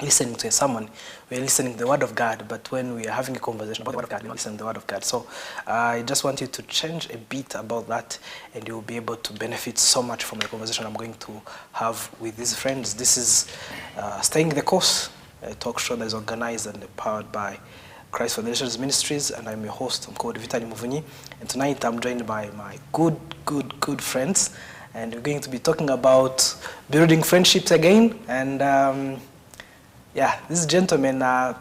listening to a sermon, we're listening to the Word of God, but when we are having a conversation about the Word of God, we listen to the Word of God. So I just want you to change a bit about that, and you'll be able to benefit so much from the conversation I'm going to have with these friends. This is Staying the Course, a talk show that is organized and empowered by Christ for the Nations Ministries, and I'm your host. I'm called Muvunyi, and tonight I'm joined by my good friends, and we're going to be talking about building friendships again. And yeah, these gentlemen are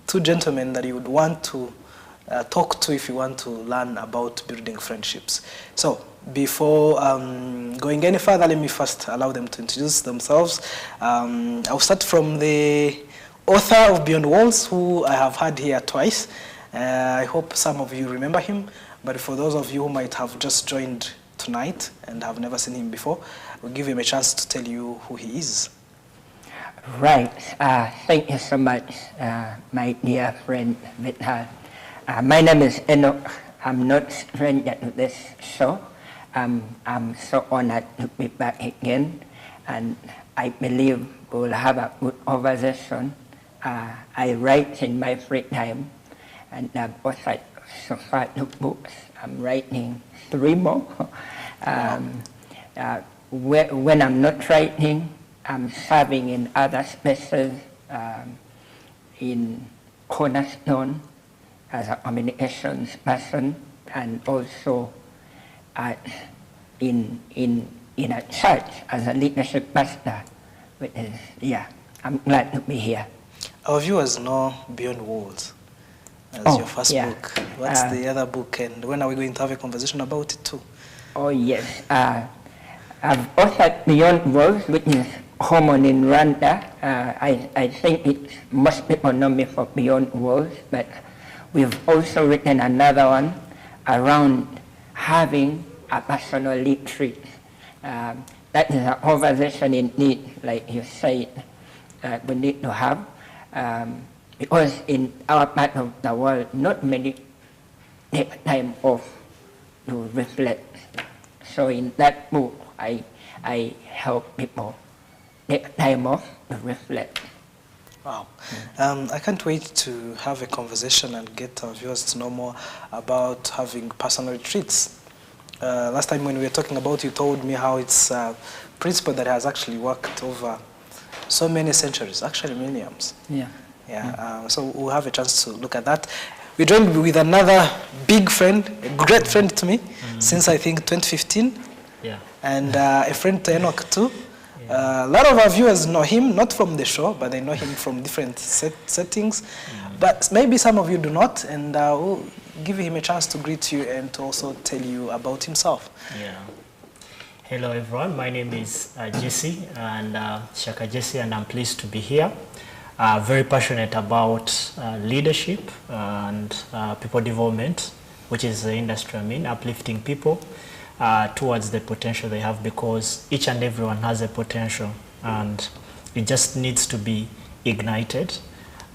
two gentlemen that you would want to talk to if you want to learn about building friendships. So before going any further, let me first allow them to introduce themselves. I'll start from the author of Beyond Walls, who I have had here twice. I hope some of you remember him, but for those of you who might have just joined tonight and have never seen him before, we'll give him a chance to tell you who he is. Right. Thank you so much, my dear friend Vidhar. My name is Enoch. I'm not stranger to this show. I'm so honored to be back again, and I believe we'll have a good conversation. I write in my free time, and I've authored so far 2 books. I'm writing 3 more. When I'm not writing, I'm serving in other spaces, in Cornerstone as a communications person, and also in a church as a leadership pastor. Which is, yeah, I'm glad to be here. Our viewers know Beyond Walls as your first book. What's the other book, and when are we going to have a conversation about it too? Oh yes, I've authored Beyond Walls, which is common in Rwanda. I think most people know me for Beyond Walls, but we've also written another one around having a personal retreat. That is a conversation indeed, like you said, we need to have, because in our part of the world, not many take time off to reflect. So in that book, I help people take time off to reflect. Wow. I can't wait to have a conversation and get our viewers to know more about having personal retreats. Last time when we were talking about it, you told me how it's a principle that has actually worked over so many centuries, actually millenniums. So we'll have a chance to look at that. We're joined with another big friend, a great friend to me, since I think 2015. And a friend to Enoch too. A lot of our viewers know him, not from the show, but they know him from different settings. But maybe some of you do not, and we'll give him a chance to greet you and to also tell you about himself. Hello everyone, my name is Jesse, and Shyaka J, and I'm pleased to be here. Very passionate about leadership and people development, which is the industry I'm in, uplifting people towards the potential they have, because each and everyone has a potential and it just needs to be ignited,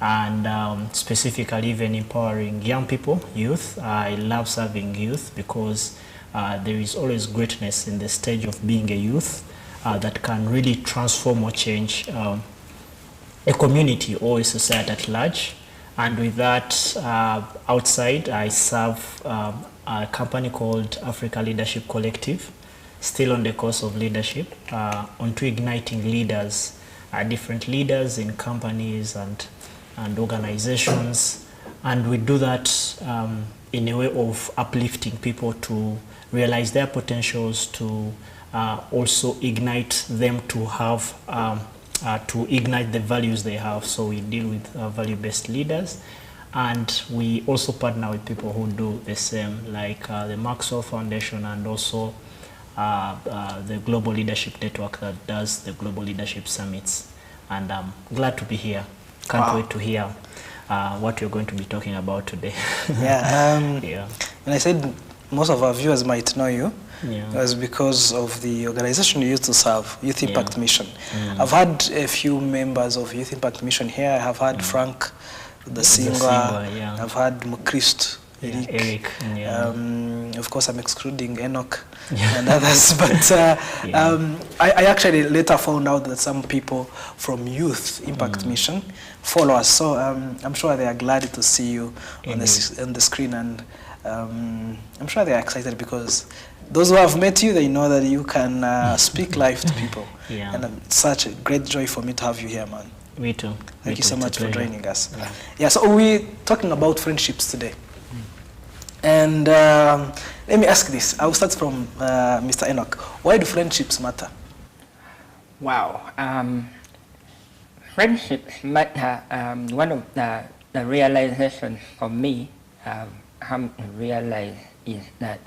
and specifically even empowering young people, youth. I love serving youth because there is always greatness in the stage of being a youth that can really transform or change a community or a society at large. And with that, outside, I serve a company called Africa Leadership Collective, still on the course of leadership, onto igniting leaders, different leaders in companies and organizations. And we do that in a way of uplifting people to realize their potentials, to also ignite them to have to ignite the values they have. So we deal with value-based leaders, and we also partner with people who do the same, like the Maxwell Foundation, and also the Global Leadership Network that does the Global Leadership Summits. And I'm glad to be here. Can't wait to hear what you're going to be talking about today. When I said most of our viewers might know you, it was because of the organization you used to serve, Youth Impact Mission. I've had a few members of Youth Impact Mission here. I have had Frank, the singer. I've had Mukristo Eric. Yeah. Of course, I'm excluding Enoch and others, but I actually later found out that some people from Youth Impact Mission follow us, so I'm sure they are glad to see you on the screen, and I'm sure they are excited because those who have met you, they know that you can speak life to people. Yeah. And it's such a great joy for me to have you here, man. Me too. Thank you so much for joining us. Yeah. Yeah, so we're talking about friendships today. And let me ask this. I'll start from Mr. Enoch. Why do friendships matter? Wow. Friendships matter. One of the realizations for me, come to realize is that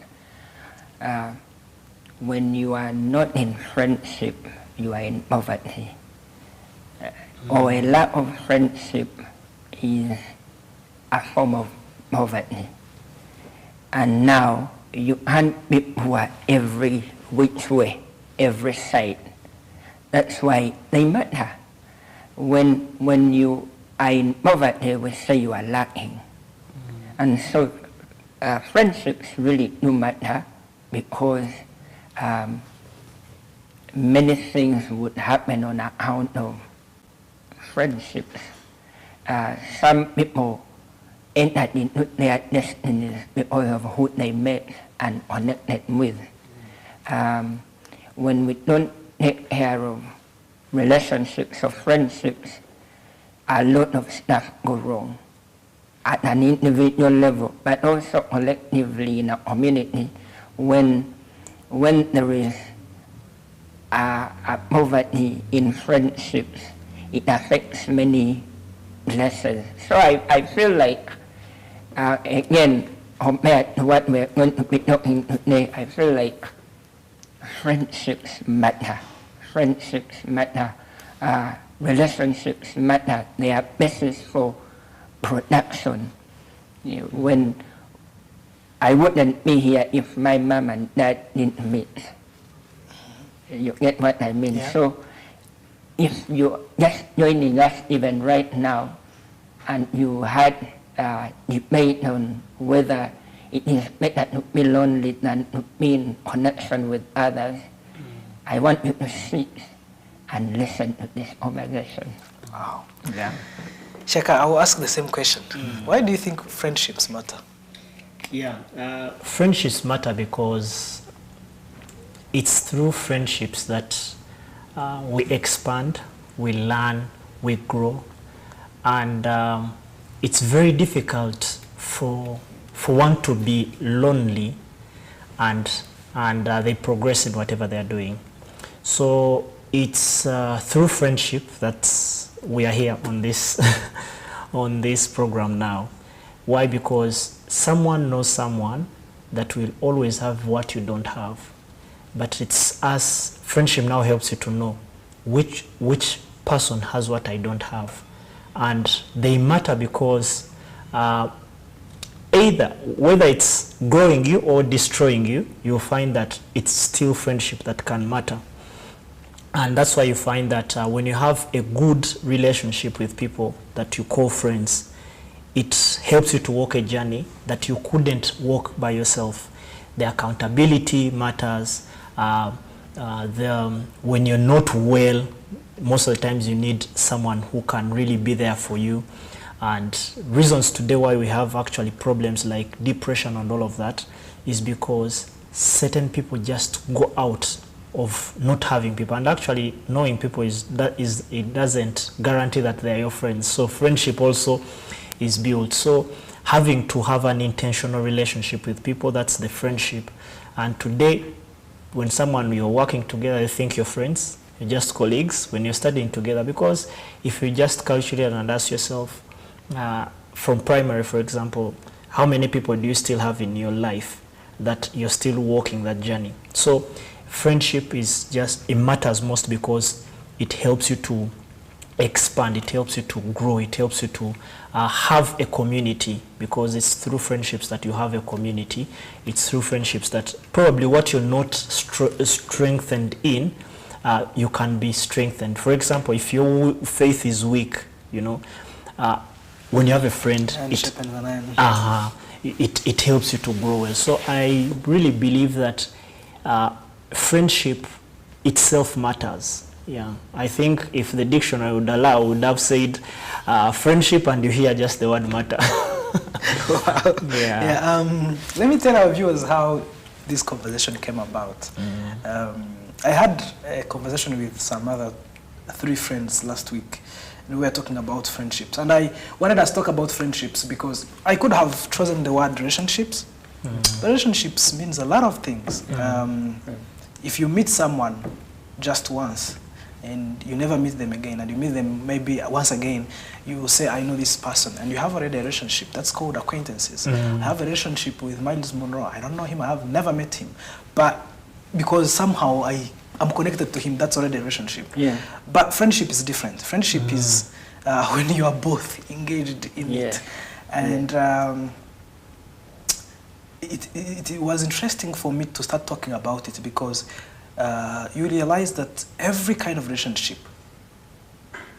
when you are not in friendship, you are in poverty. Or a lack of friendship is a form of poverty. And now you hunt people every which way, every side. That's why they matter. When you are in poverty, we say you are lacking. And so friendships really do matter because many things would happen on account of friendships. Some people entered into their destinies because of who they met and connected with. When we don't take care of relationships or friendships, a lot of stuff go wrong at an individual level, but also collectively in a community. When there is a poverty in friendships, it affects many places. So I feel like, again, compared to what we're going to be talking today, I feel like friendships matter. Friendships matter. Relationships matter. They are basis for production. You know, when I wouldn't be here if my mom and dad didn't meet. You get what I mean? Yeah. So if you're just joining us even right now and you had a debate on whether it is better to be lonely than to be in connection with others, I want you to sit and listen to this conversation. Wow. Yeah. Shyaka, I will ask the same question. Why do you think friendships matter? Yeah, friendships matter because it's through friendships that we expand, we learn, we grow, and it's very difficult for one to be lonely and they progress in whatever they are doing. So it's through friendship that we are here on this on this program now. Why? Because someone knows someone that will always have what you don't have. But it's us, friendship now helps you to know which person has what I don't have. And they matter because either, whether it's growing you or destroying you, you'll find that it's still friendship that can matter. And that's why you find that when you have a good relationship with people that you call friends, it helps you to walk a journey that you couldn't walk by yourself. The accountability matters. When you're not well, most of the times you need someone who can really be there for you. And reasons today why we have actually problems like depression and all of that is because certain people just go out of not having people, and actually knowing people it doesn't guarantee that they're your friends. So friendship also is built. So having to have an intentional relationship with people, that's the friendship. And today, when you're working together, you think you're friends, you're just colleagues when you're studying together. Because if you just calculate and ask yourself, from primary, for example, how many people do you still have in your life that you're still walking that journey? So friendship is it matters most because it helps you to expand, it helps you to grow, it helps you to have a community, because it's through friendships that you have a community. It's through friendships that probably what you're not strengthened in, you can be strengthened. For example, if your faith is weak, when you have a friend, it helps you to grow well. So I really believe that friendship itself matters. Yeah, I think if the dictionary would allow, would have said friendship, and you hear just the word matter. Wow. Yeah. Let me tell our viewers how this conversation came about. I had a conversation with some other 3 friends last week, and we were talking about friendships. And I wanted us to talk about friendships because I could have chosen the word relationships. Relationships means a lot of things. If you meet someone just once and you never meet them again, and you meet them maybe once again, you will say, I know this person, and you have already a relationship. That's called acquaintances. I have a relationship with Miles Monroe. I don't know him, I have never met him. But because somehow I'm connected to him, that's already a relationship. Yeah. But friendship is different. Friendship is when you are both engaged in it. And it was interesting for me to start talking about it because you realize that every kind of relationship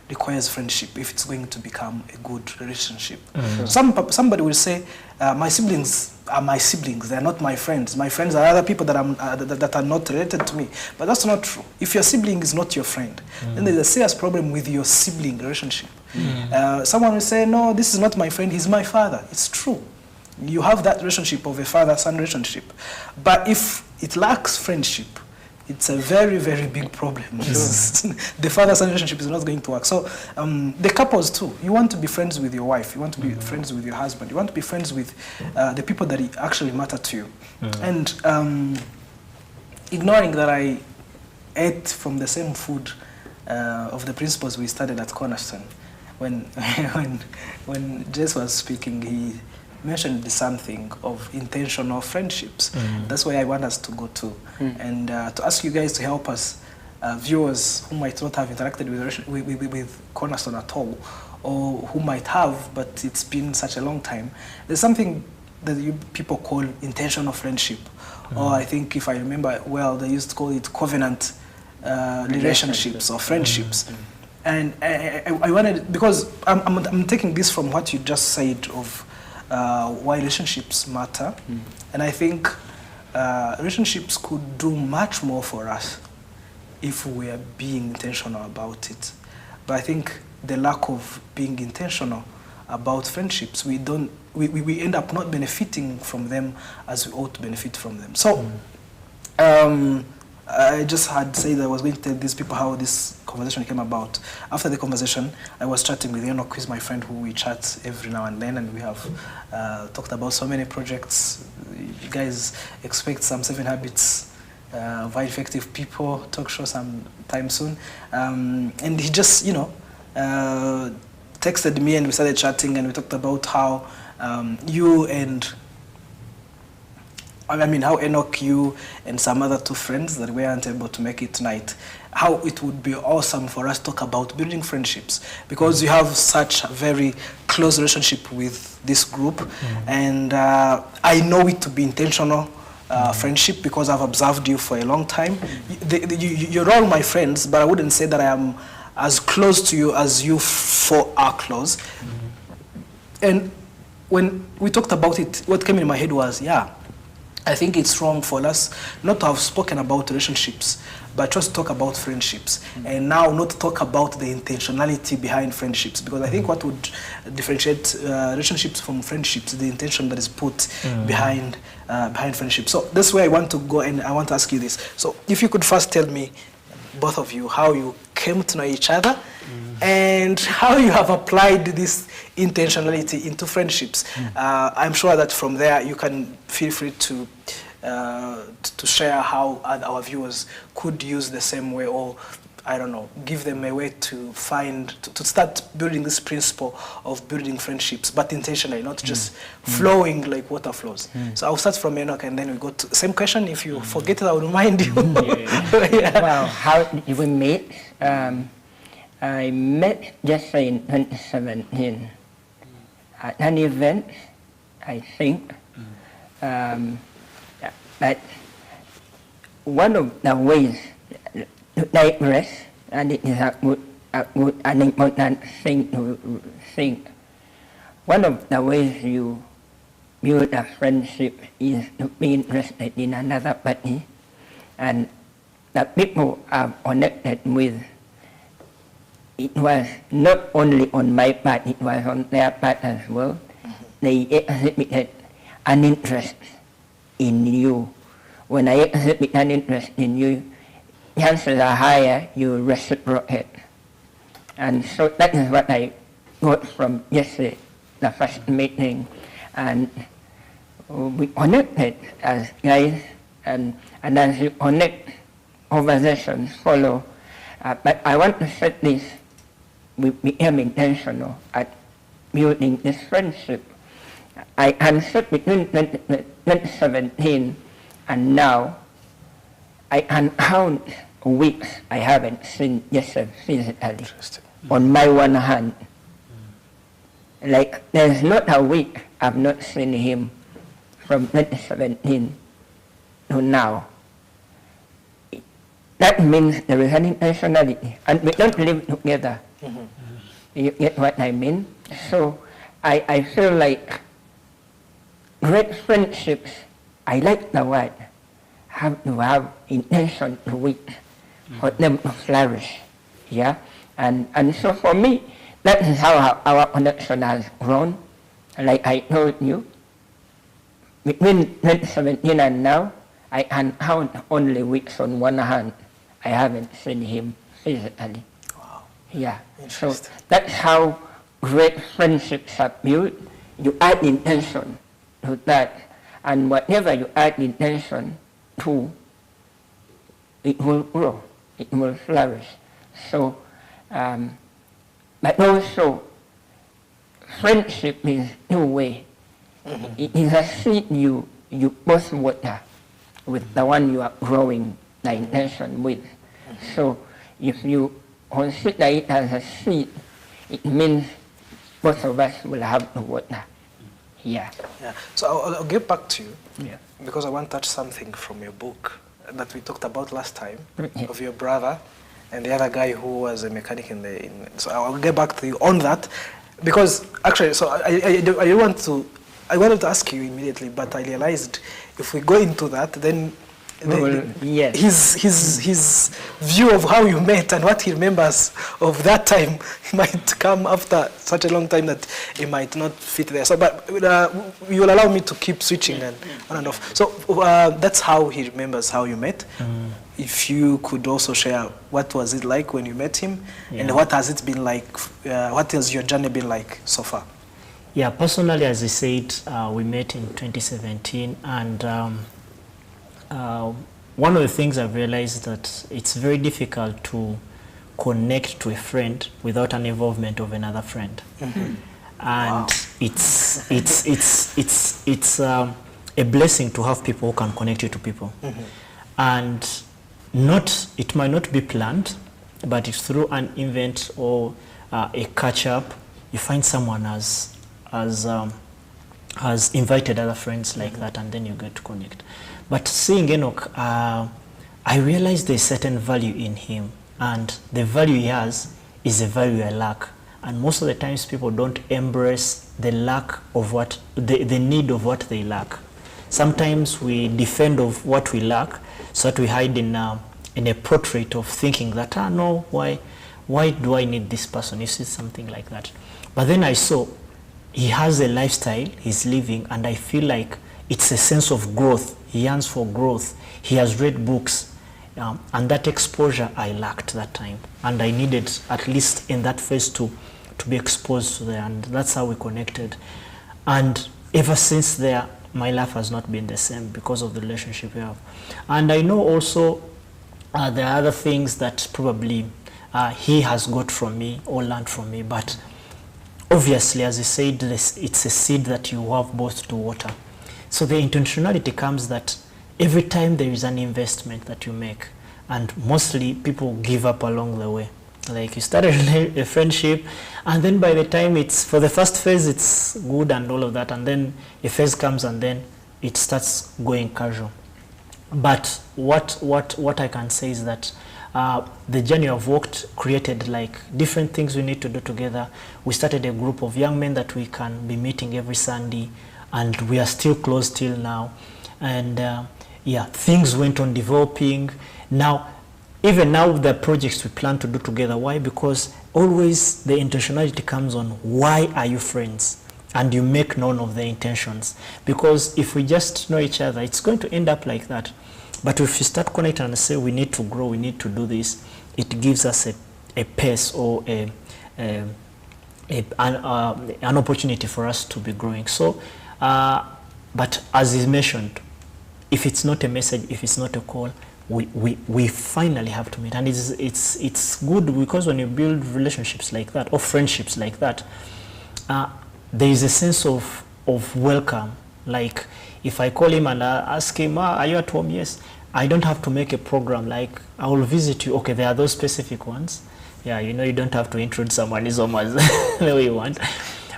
requires friendship if it's going to become a good relationship. Somebody will say, my siblings are my siblings, they're not my friends. My friends are other people that are not related to me. But that's not true. If your sibling is not your friend, then there's a serious problem with your sibling relationship. Someone will say, no, this is not my friend, he's my father. It's true. You have that relationship of a father-son relationship. But if it lacks friendship, it's a very, very big problem. The father-son relationship is not going to work. So the couples too, you want to be friends with your wife, you want to be friends with your husband, you want to be friends with the people that actually matter to you. And ignoring that I ate from the same food of the principles we studied at Cornerstone, when Jess was speaking, he mentioned something of intentional friendships. That's where I want us to go to, and to ask you guys to help us, viewers who might not have interacted with Cornerstone at all, or who might have, but it's been such a long time. There's something that you people call intentional friendship, or I think if I remember well, they used to call it covenant relationships or friendships. And I wanted, because I'm taking this from what you just said of why relationships matter, and I think relationships could do much more for us if we are being intentional about it. But I think the lack of being intentional about friendships, we end up not benefiting from them as we ought to benefit from them. So I just had said that I was going to tell these people how this conversation came about. After the conversation, I was chatting with Enock, who's my friend who we chat every now and then, and we have talked about so many projects. You guys expect some 7 Habits of Highly Effective People talk show sometime soon. And he just, texted me and we started chatting and we talked about how how Enock, you and some other 2 friends that weren't able to make it tonight, how it would be awesome for us to talk about building friendships, because you have such a very close relationship with this group, and I know it to be intentional friendship because I've observed you for a long time. You're all my friends, but I wouldn't say that I am as close to you as you 4 are close. And when we talked about it, what came in my head was, I think it's wrong for us not to have spoken about relationships, but just talk about friendships, and now not talk about the intentionality behind friendships, because I think what would differentiate relationships from friendships is the intention that is put behind friendships. So that's where I want to go, and I want to ask you this. So if you could first tell me, both of you, how you came to know each other, and how you have applied this intentionality into friendships. I'm sure that from there you can feel free to share how our viewers could use the same way, or I don't know, give them a way to start building this principle of building friendships, but intentionally, not just flowing like water flows. So I'll start from Enock, and then we go to the same question. If you forget it, I'll remind you. Well, how did we meet? I met Jesse in 2017 at an event, I think. But one of the ways to digress, and it is an important thing to think. One of the ways you build a friendship is to be interested in another party, and the people are connected with. It was not only on my part, it was on their part as well. They exhibited an interest in you. When I exhibit an interest in you, chances are higher you reciprocate. And so that is what I got from Jesse, the first meeting. And we connected as guys, and as you connect, conversations follow. But I want to set this, we became intentional at building this friendship. I can set between 2017 and now, I can count weeks I haven't seen Joseph physically on my one hand. Like, there's not a week I've not seen him from 2017 to now. That means there is an intentionality, and we don't live together. You get what I mean? So I feel like great friendships, I like the word, have to have intention to it for them to flourish. Yeah? And so for me, that is how our connection has grown. Like I told you, between 2017 and now, I can count only weeks on one hand. I haven't seen him physically. Wow. Yeah. So Interesting. that's how great friendships are built. You add intention to that, and whatever you add intention to, it will grow, it will flourish. So, but also, friendship is two-way. It is a seed you both water with the one you are growing the intention with. So if you consider it as a seed, it means both of us will have to water. Yeah. Yeah. So I'll get back to you, Yeah. because I want to touch something from your book that we talked about last time, Yeah. of your brother and the other guy who was a mechanic so I'll get back to you on that, because actually, so I wanted to ask you immediately, but I realized if we go into that, then yes. his view of how you met and what he remembers of that time might come after such a long time that it might not fit there. So, but you will allow me to keep switching and on and off. So that's how he remembers how you met. If you could also share, what was it like when you met him, and what has it been like? What has your journey been like so far? Yeah, personally, as I said, we met in 2017, and one of the things I've realized that it's very difficult to connect to a friend without an involvement of another friend. And it's a blessing to have people who can connect you to people. And it might not be planned, but if through an event or a catch-up, you find someone has invited other friends like that, and then you get to connect. But seeing Enoch, I realized there's certain value in him, and the value he has is a value I lack. And most of the times people don't embrace the lack of what, the need of what they lack. Sometimes we defend of what we lack, so that we hide in a portrait of thinking that, no, why do I need this person? You see, something like that. But then I saw he has a lifestyle he's living, and I feel like it's a sense of growth. He yearns for growth. He has read books, and that exposure I lacked that time, and I needed, at least in that phase, to be exposed to that, and that's how we connected. And ever since there, my life has not been the same because of the relationship we have. And I know also there are other things that probably he has got from me or learned from me, but obviously, as I said, it's a seed that you have both to water. So the intentionality comes that every time there is an investment that you make, and mostly people give up along the way. Like, you started a friendship, and then by the time for the first phase, it's good and all of that, and then a phase comes and then it starts going casual. But what I can say is that the journey I've walked created like different things we need to do together. We started a group of young men that we can be meeting every Sunday, and we are still close till now. And yeah, things went on developing. Now, even now, the projects we plan to do together. Why? Because always the intentionality comes on why are you friends? And you make known of the intentions. Because if we just know each other, it's going to end up like that. But if you start connecting and say we need to grow, we need to do this, it gives us a pace or an opportunity for us to be growing. So, but as is mentioned, if it's not a message, if it's not a call, we finally have to meet. And it's good because when you build relationships like that or friendships like that, there is a sense of welcome. Like if I call him and I ask him, are you at home? Yes. I don't have to make a program like I will visit you. Okay, there are those specific ones. Yeah, you know, you don't have to introduce someone as the way you want.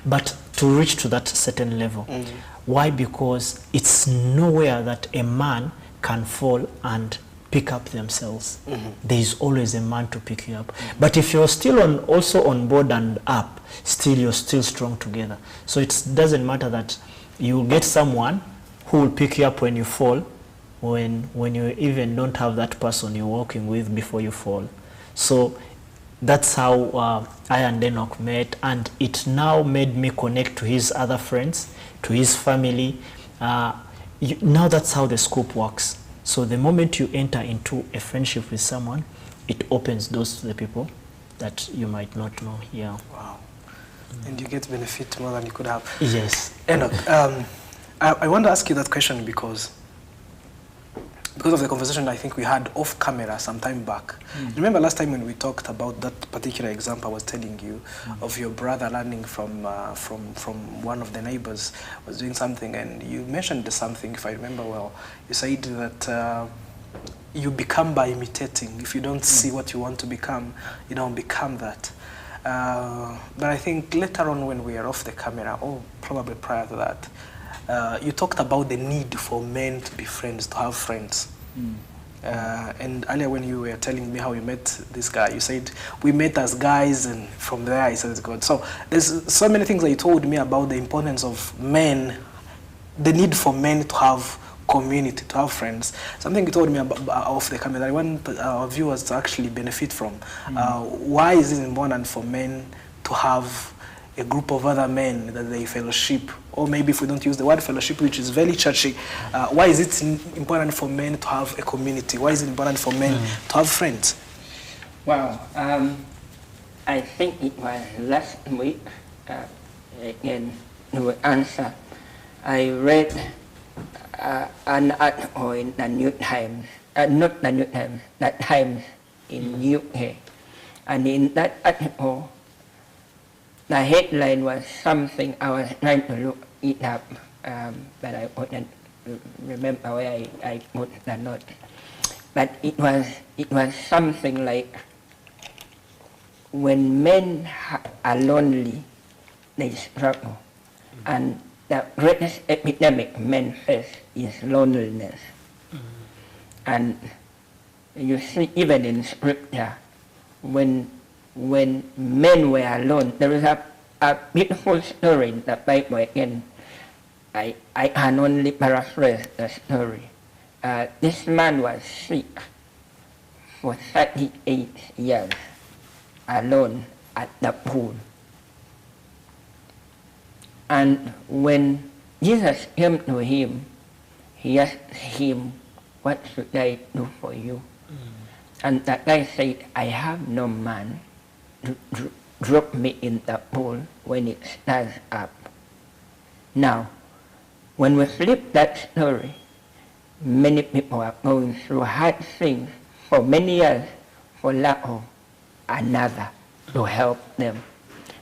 But to reach to that certain level. Why? Because it's nowhere that a man can fall and pick up themselves. There is always a man to pick you up. But if you're still also on board and up, still you're still strong together. So it doesn't matter that you get someone who will pick you up when you fall, when you even don't have that person you're working with before you fall. So that's how I and Enoch met, and it now made me connect to his other friends, to his family. Now that's how the scope works. So the moment you enter into a friendship with someone, it opens doors to the people that you might not know. Yeah. Wow. And you get benefit more than you could have. Yes. Enoch, I want to ask you that question because of the conversation I think we had off camera some time back. Remember last time when we talked about that particular example I was telling you of your brother learning from one of the neighbors was doing something, and you mentioned something, if I remember well. You said that you become by imitating. If you don't see what you want to become, you don't become that. But I think later on when we are off the camera, or probably prior to that, you talked about the need for men to be friends, to have friends. And earlier when you were telling me how you met this guy, you said, we met as guys, and from there I said, it's good. So there's so many things that you told me about the importance of men, the need for men to have community, to have friends. Something you told me about off the camera that I want our viewers to actually benefit from. Why is it important for men to have a group of other men that they fellowship? Or maybe if we don't use the word fellowship, which is very churchy, why is it important for men to have a community? Why is it important for men to have friends? Well, I think it was last week, in the answer, I read an article in the New Times, not the New Times, the Times in UK. And in that article, the headline was something I was trying to look it up, but I couldn't remember where I put the note. But it was something like, when men are lonely, they struggle, and the greatest epidemic men face is loneliness. And you see, even in scripture, when men were alone, there is a beautiful story in the Bible. Again, I can only paraphrase the story. This man was sick for 38 years, alone at the pool. And when Jesus came to him, he asked him, what should I do for you? And that guy said, I have no man to drop me in the pool when it stands up. Now, when we flip that story, many people are going through hard things for many years for lack of another to help them.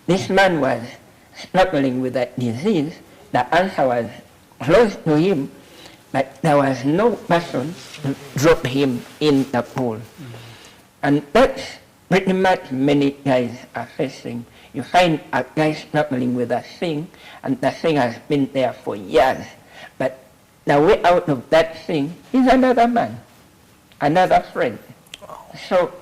This man was struggling with that disease. The answer was close to him, but there was no person to drop him in the pool. And that's pretty much many guys are facing. You find a guy struggling with a thing, and the thing has been there for years. But the way out of that thing is another man, another friend. So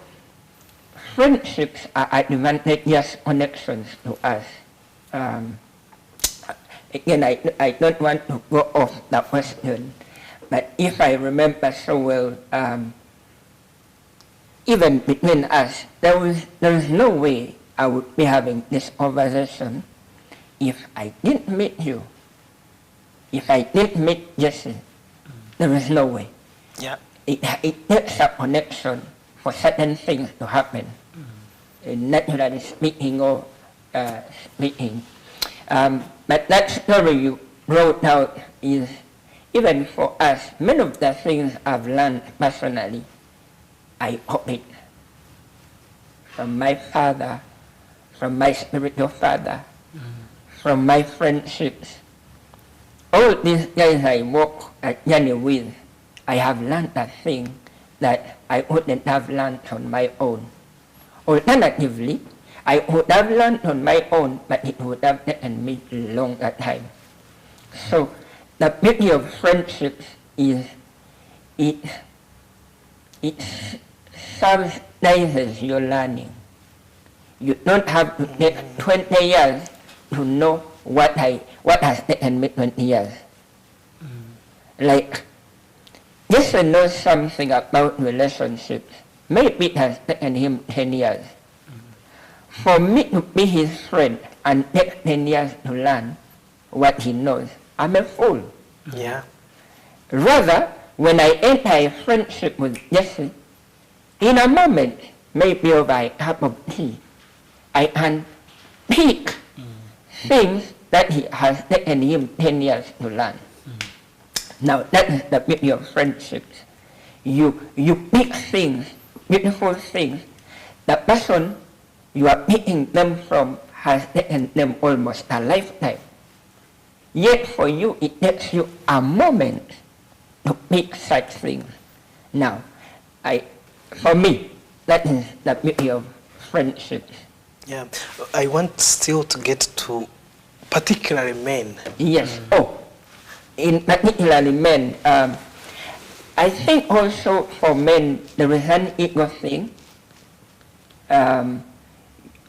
friendships are advantageous connections to us. again, I don't want to go off the question, but if I remember so well, even between us, there is no way I would be having this conversation if I didn't meet you. If I didn't meet Jesse, there is no way. Yeah. It takes a connection for certain things to happen. Naturally speaking or speaking. But that story you wrote out is, even for us, many of the things I've learned personally, I copied from my father, from my spiritual father, from my friendships. All these guys I walk a journey with, I have learned a thing that I wouldn't have learned on my own. Alternatively, I would have learned on my own, but it would have taken me a longer time. So the beauty of friendships is it subsidizes your learning. You don't have to take 20 years to know what has taken me 20 years. Like, Jesse knows something about relationships. Maybe it has taken him 10 years. For me to be his friend and take 10 years to learn what he knows, I'm a fool. Yeah. Rather, when I enter a friendship with Jesse, in a moment, maybe over a cup of tea, I can pick things that he has taken him 10 years to learn. Now, that is the beauty of friendships. You pick things, beautiful things. The person you are picking them from has taken them almost a lifetime. Yet for you, it takes you a moment to pick such things. Now, for me, that is the beauty of friendships. Yeah. I want still to get to particularly men. Yes. Oh, in particularly men, I think also for men there is an ego thing.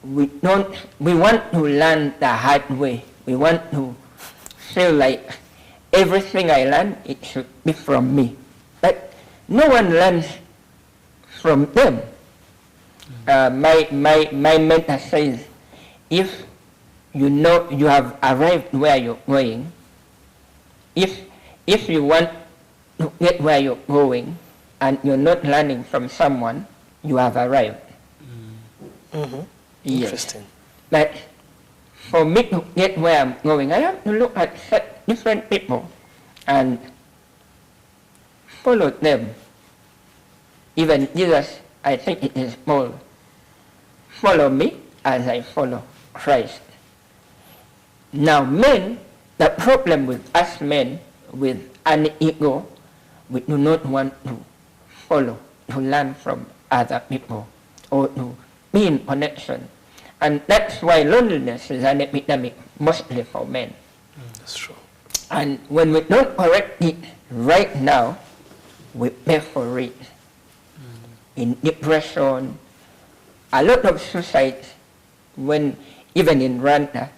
We want to learn the hard way. We want to feel like everything I learn, it should be from me. But no one learns from them. My mentor says, if you know you have arrived where you're going, if you want to get where you're going and you're not learning from someone, you have arrived. Mm-hmm. Yes. Interesting. But for me to get where I'm going, I have to look at different people and follow them. Even Jesus, I think it is Paul, follow me as I follow Christ. Now men, the problem with us men with an ego, we do not want to follow, to learn from other people or to be in connection. And that's why loneliness is an epidemic, mostly for men. That's true. And when we don't correct it right now, we pay for it. In depression, a lot of suicides, when even in Rwanda,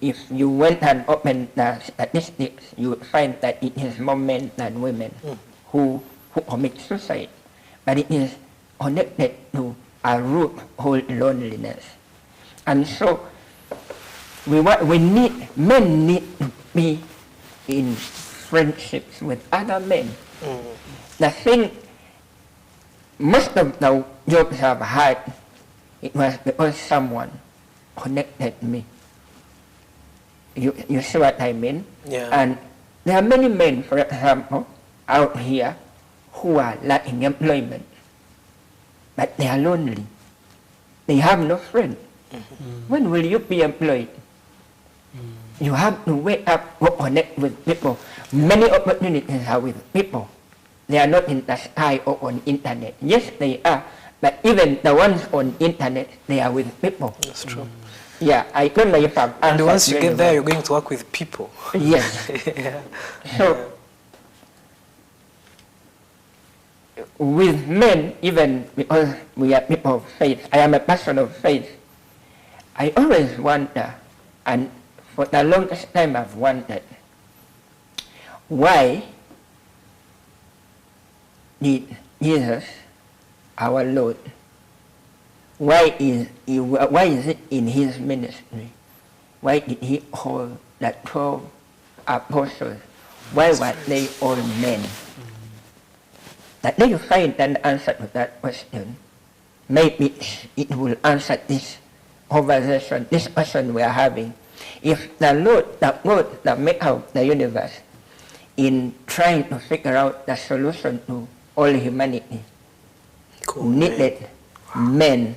if you went and opened the statistics, you would find that it is more men than women who commit suicide. But it is connected to a root called loneliness. And so men need to be in friendships with other men. The thing, most of the jobs I've had, it was because someone connected me. You see what I mean? Yeah. And there are many men, for example, out here who are lacking employment, but they are lonely. They have no friend. When will you be employed? You have to wake up, go connect with people. Many opportunities are with people. They are not in the sky or on internet. Yes, they are, but even the ones on internet, they are with people. That's true. Yeah, I don't know if I've answered. And once you very get there, well. you're going to work with people. Yes. Yeah. So, with men, even because we are people of faith, I am a person of faith, I always wonder, and For the longest time I've wondered, why did Jesus, our Lord, why is it in his ministry? Why did he hold the 12 apostles? Why were they all men? That they find an answer to that question. Maybe it will answer this conversation, this question we are having. If the Lord, the God that made out the universe, in trying to figure out the solution to all humanity, needed men,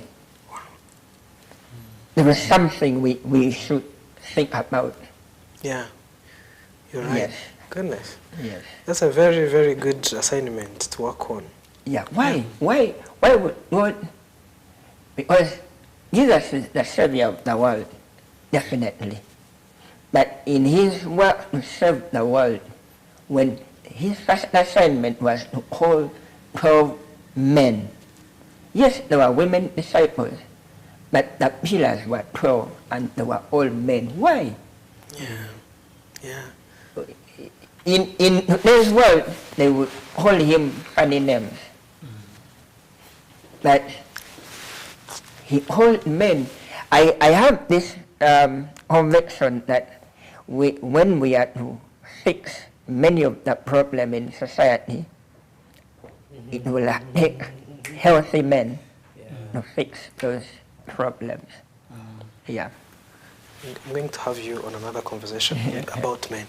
there was something we should think about. Yeah, you're right. Yes. Goodness. Yes. That's a very, very good assignment to work on. Yeah. Why? Why would God? Because Jesus is the Savior of the world, definitely. But in his work to save the world, when his first assignment was to call 12 men. Yes, there were women disciples, but the pillars were 12 and they were all men. Why? Yeah. In today's world, they would call him funny names. But he called men. I have this conviction that when we are to fix many of the problems in society, it will take healthy men to fix those problems. Yeah. I'm going to have you on another conversation about men.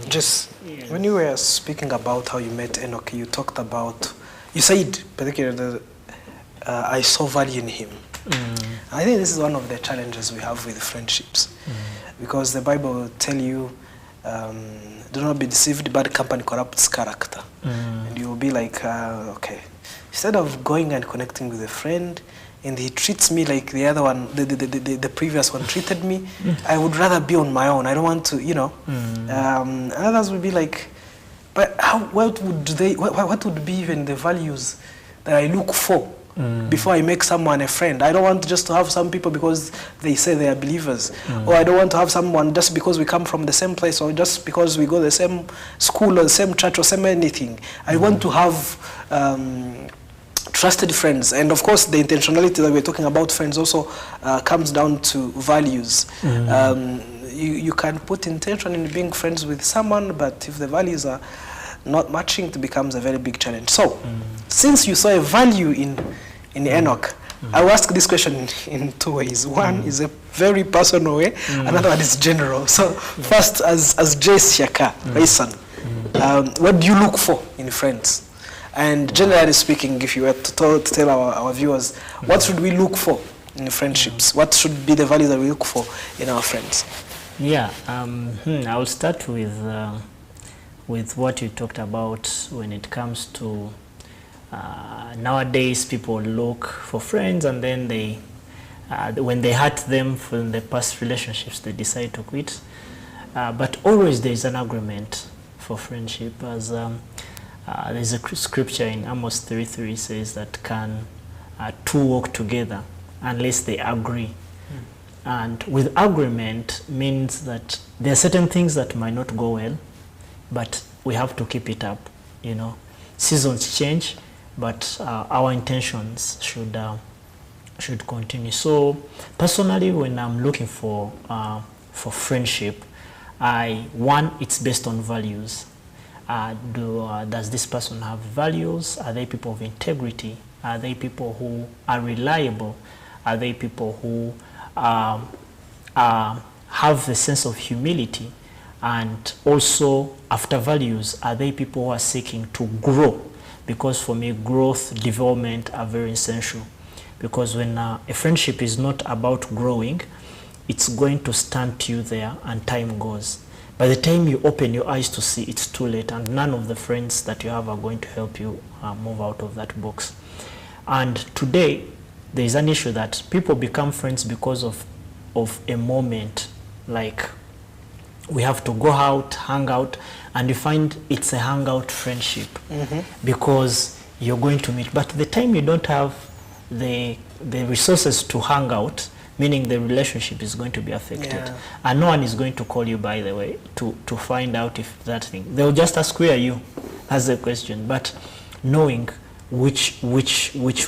Just when you were speaking about how you met Enoch, you talked about, you said particularly I saw value in him. I think this is one of the challenges we have with friendships, because the Bible will tell you, do not be deceived, bad company corrupts character. And you will be like, okay, instead of going and connecting with a friend, and he treats me like the other one, the previous one treated me, I would rather be on my own. I don't want to, others would be like, but what would be even the values that I look for before I make someone a friend? I don't want just to have some people because they say they are believers, or I don't want to have someone just because we come from the same place, or just because we go the same school or the same church or same anything. I want to have trusted friends. And of course the intentionality that we're talking about friends also comes down to values. You can put intention in being friends with someone, but if the values are not matching, it becomes a very big challenge. So since you saw a value in Enoch, I will ask this question in two ways. One is a very personal way, another one is general. So first, as J. Shyaka, Rayson, what do you look for in friends? And generally speaking, if you were to tell our viewers, what should we look for in friendships? What should be the values that we look for in our friends? Yeah, I will start with what you talked about when it comes to nowadays people look for friends, and then they, when they hurt them from the past relationships, they decide to quit. But always there is an agreement for friendship, as there's a scripture in Amos 3:3 says that can two walk together unless they agree. And with agreement means that there are certain things that might not go well, but we have to keep it up. Seasons change, but our intentions should continue. So personally, when I'm looking for friendship, it's based on values. Does this person have values? Are they people of integrity? Are they people who are reliable? Are they people who have the sense of humility? And also, after values, are they people who are seeking to grow? Because for me, growth, development are very essential. Because when a friendship is not about growing, it's going to stunt you there, and time goes. By the time you open your eyes to see, it's too late, and none of the friends that you have are going to help you move out of that box. And today, there is an issue that people become friends because of a moment, like we have to go out, hang out, and you find it's a hangout friendship because you're going to meet. But the time you don't have the resources to hang out, meaning the relationship is going to be affected. Yeah. And no one is going to call you, by the way, to find out if that thing. They'll just ask, where are you? That's the question. But knowing which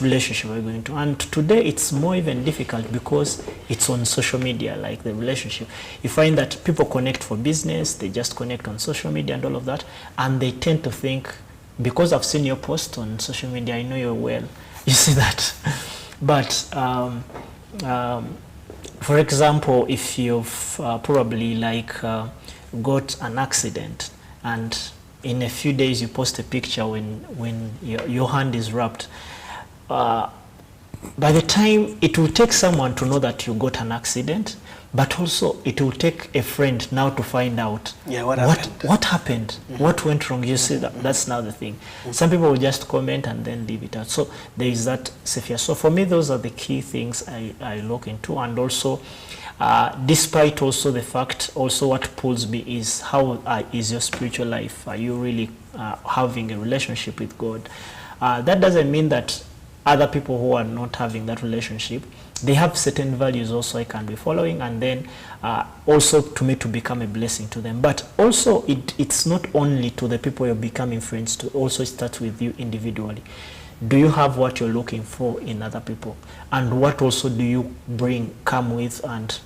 relationship we're going to. And today it's more even difficult because it's on social media, like the relationship. You find that people connect for business, they just connect on social media and all of that, and they tend to think, because I've seen your post on social media, I know you're well. You see that. But for example, if you've probably got an accident, and in a few days you post a picture when your hand is wrapped, by the time it will take someone to know that you got an accident, but also it will take a friend now to find out what happened, what went wrong. You see, that's now the thing. Some people will just comment and then leave it out. So there is that safe. So for me, those are the key things I look into. And also, despite also the fact, also what pulls me is how is your spiritual life? Are you really having a relationship with God? That doesn't mean that other people who are not having that relationship, they have certain values also I can be following, and then also to me to become a blessing to them. But also it's not only to the people you're becoming friends to, also starts with you individually. Do you have what you're looking for in other people? And what also do you come with? And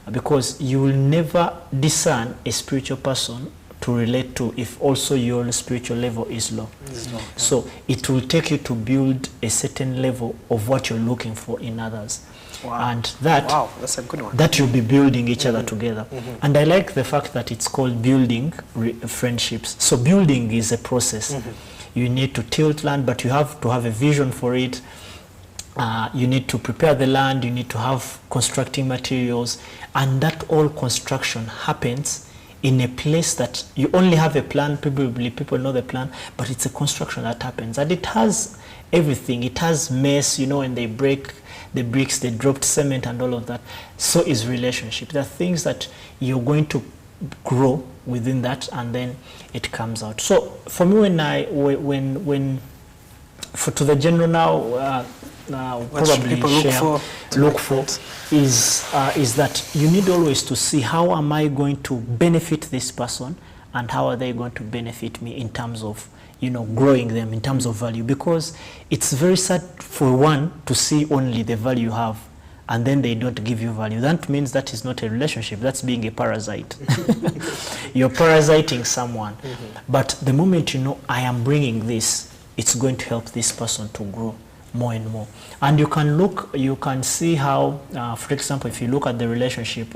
because you will never discern a spiritual person to relate to if also your spiritual level is low. So it will take you to build a certain level of what you're looking for in others. Wow. And that's a good one. That you'll be building each other together. And I like the fact that it's called building friendships. So building is a process. You need to tilt land, but you have to have a vision for it. You need to prepare the land, you need to have constructing materials, and that all construction happens in a place that you only have a plan. People know the plan, but it's a construction that happens, and it has everything. It has mess, and they break the bricks, they dropped cement and all of that. So is relationship. There are things that you're going to grow within that, and then it comes out. So for me, when to the general now, probably people look for is that you need always to see, how am I going to benefit this person, and how are they going to benefit me in terms of growing them in terms of value. Because it's very sad for one to see only the value you have and then they don't give you value. That means that is not a relationship. That's being a parasite. You're parasiting someone. But the moment I am bringing this, it's going to help this person to grow more and more. And you can see how, for example, if you look at the relationship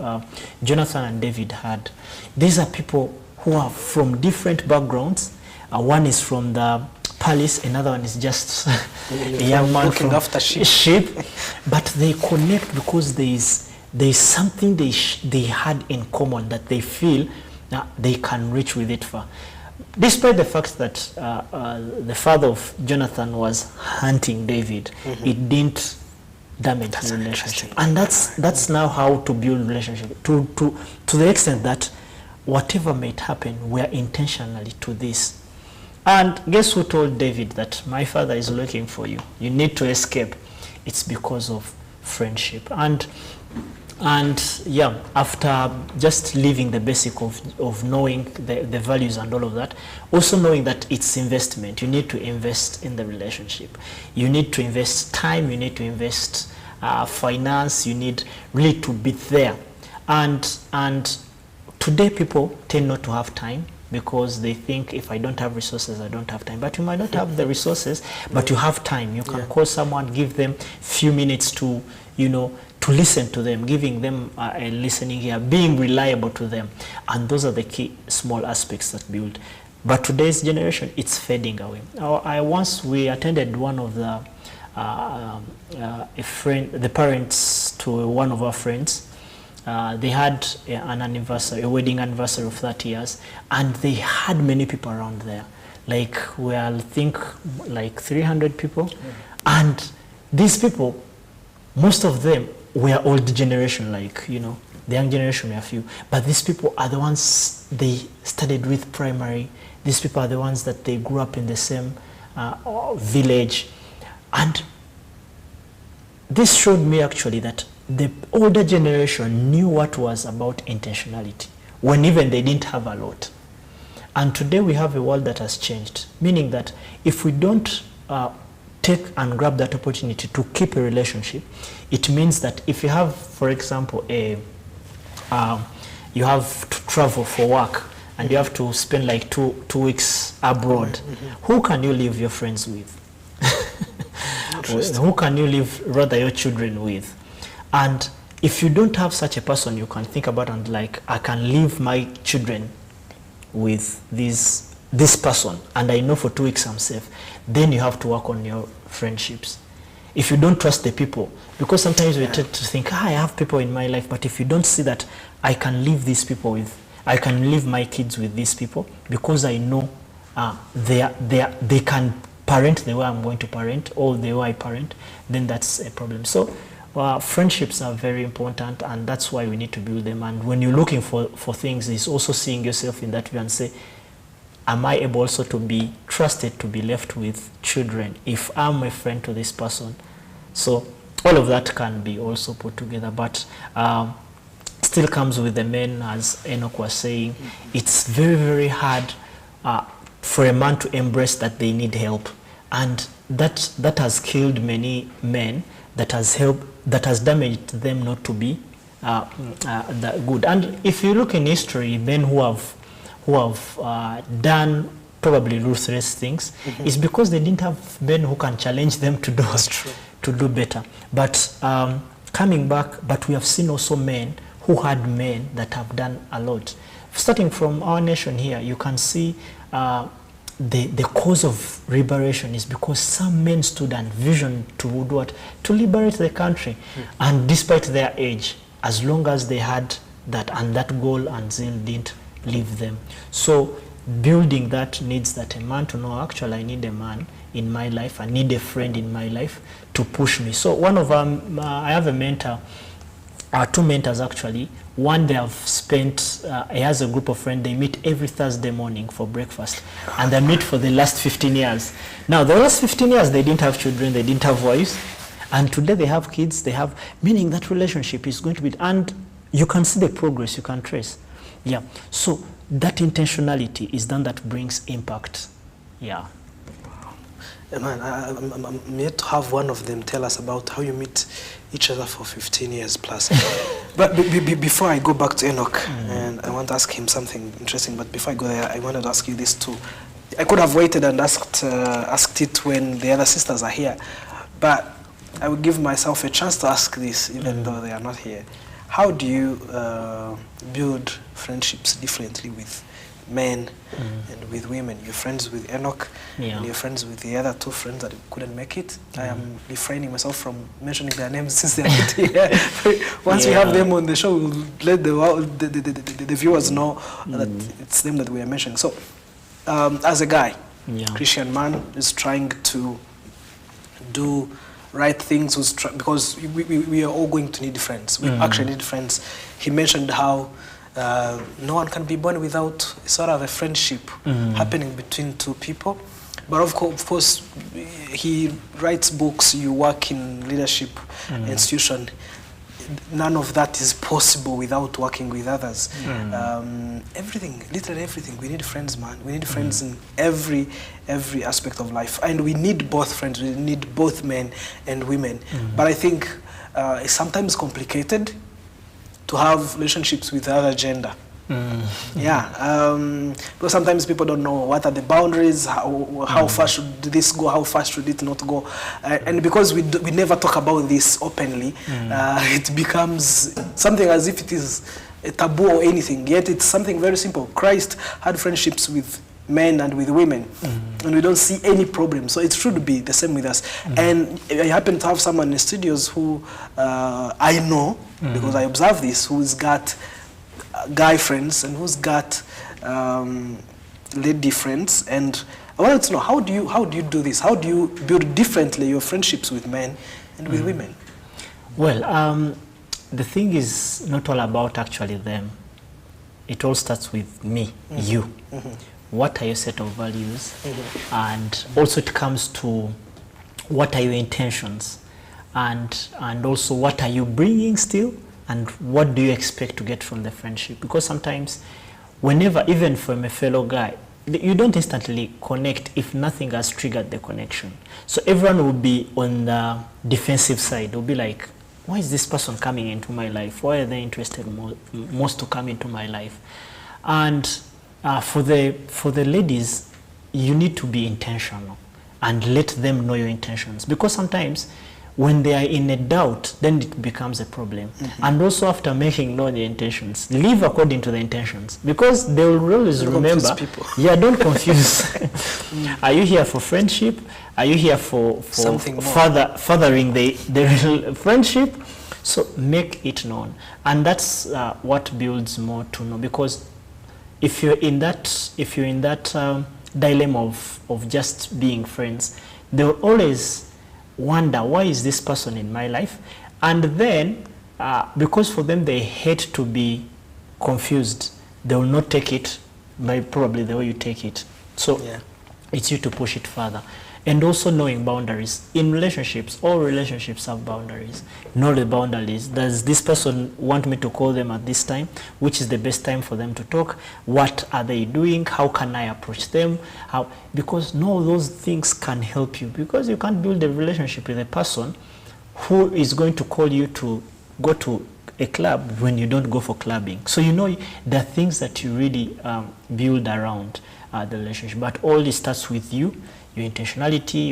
Jonathan and David had, these are people who are from different backgrounds. One is from the palace, another one is just a young man looking after sheep. But they connect because there is something they had in common that they feel that they can reach with it far. Despite the fact that the father of Jonathan was hunting David, it didn't damage the relationship. And that's now how to build relationship to the extent that whatever might happen, we are intentionally to this. And guess who told David that my father is looking for you? You need to escape. It's because of friendship. And yeah, after just leaving the basic of knowing the values and all of that, also knowing that it's investment. You need to invest in the relationship. You need to invest time. You need to invest finance. You need really to be there. And today people tend not to have time, because they think, if I don't have resources, I don't have time. But you might not have the resources, but you have time. You can call someone, give them a few minutes to, to listen to them, giving them a listening ear, being reliable to them. And those are the key small aspects that build. But today's generation, it's fading away. We attended one of the, the parents to one of our friends. They had an anniversary, a wedding anniversary of 30 years, and they had many people around there. I think 300 people. And these people, most of them were old generation, the young generation were few. But these people are the ones they studied with primary. These people are the ones that they grew up in the same village. And this showed me actually that the older generation knew what was about intentionality when even they didn't have a lot. And today we have a world that has changed, meaning that if we don't take and grab that opportunity to keep a relationship, it means that if you have, for example, you have to travel for work and you have to spend like two weeks abroad, who can you leave your friends with? Who can you leave rather your children with? And if you don't have such a person you can think about and like, I can leave my children with this person and I know for 2 weeks I'm safe, then you have to work on your friendships. If you don't trust the people, because sometimes we tend to think, I have people in my life, but if you don't see that I can leave these people with, I can leave my kids with these people because I know they can parent the way I'm going to parent or the way I parent, then that's a problem. So friendships are very important, and that's why we need to build them. And when you're looking for things, it's also seeing yourself in that view and say, am I able also to be trusted to be left with children if I'm a friend to this person? So all of that can be also put together, but still comes with the men, as Enock was saying. It's very, very hard for a man to embrace that they need help, and that has killed many men. That has damaged them not to be that good. And if you look in history, men who have done probably ruthless things, is because they didn't have men who can challenge them to do better. But coming back, but we have seen also men who had men that have done a lot. Starting from our nation here, you can see the cause of liberation is because some men stood and visioned to do what? To liberate the country. And despite their age, as long as they had that, and that goal and zeal didn't leave them. So building that needs that a man to know, actually I need a man in my life, I need a friend in my life to push me. So one of I have a mentor, two mentors actually. One, they have spent, he has a group of friends, they meet every Thursday morning for breakfast. And they meet for the last 15 years. Now, the last 15 years, they didn't have children, they didn't have wives. And today they have kids, meaning that relationship is going to be, and you can see the progress, you can trace. Yeah, so that intentionality is done that brings impact. Yeah. Man, I'm yet to have one of them tell us about how you meet each other for 15 years plus. But before I go back to Enock, and I want to ask him something interesting, but before I go there, I wanted to ask you this too. I could have waited and asked it when the other sisters are here, but I will give myself a chance to ask this even though they are not here. How do you build friendships differently with men and with women? You're friends with Enock, and you're friends with the other two friends that couldn't make it. I am refraining myself from mentioning their names since they're not here. Once we have them on the show, we'll let the viewers know that it's them that we are mentioning. So, as a guy, Christian man is trying to do right things, because we are all going to need friends. We actually need friends. He mentioned how no one can be born without sort of a friendship happening between two people. But of course, he writes books, you work in leadership institution. None of that is possible without working with others. Everything, literally everything. We need friends, man. We need friends in every aspect of life. And we need both friends. We need both men and women. But I think it's sometimes complicated to have relationships with the other gender. Because sometimes people don't know what are the boundaries, how far should this go, how far should it not go, and because we never talk about this openly, it becomes something as if it is a taboo or anything, yet it's something very simple. Christ had friendships with men and with women, and we don't see any problem, so it should be the same with us. And I happen to have someone in the studios who I know, because I observe this, who's got guy friends and who's got lady friends, and I wanted to know, how do you do this? How do you build differently your friendships with men and with women? Well, the thing is not all about actually them. It all starts with me, you. What are your set of values? And also it comes to what are your intentions? and also what are you bringing still, and what do you expect to get from the friendship? Because sometimes, whenever, even from a fellow guy, you don't instantly connect if nothing has triggered the connection. So everyone will be on the defensive side. They'll be like, why is this person coming into my life? Why are they interested most to come into my life? And for the ladies, you need to be intentional and let them know your intentions. Because sometimes when they are in a doubt, then it becomes a problem. And also after making known the intentions, live according to the intentions. Because they will always remember. People. Yeah, don't confuse. Are you here for friendship? Are you here for furthering the friendship? So make it known. And that's what builds more to know. Because if you're in that dilemma of just being friends, they will always wonder, why is this person in my life? And then, because for them they hate to be confused, they will not take it by probably the way you take it. So it's you to push it further. And also knowing boundaries. In relationships, all relationships have boundaries. Know the boundaries. Does this person want me to call them at this time? Which is the best time for them to talk? What are they doing? How can I approach them? How? Because no, those things can help you. Because you can't build a relationship with a person who is going to call you to go to a club when you don't go for clubbing. So you know the things that you really build around the relationship. But all this starts with you. Your intentionality,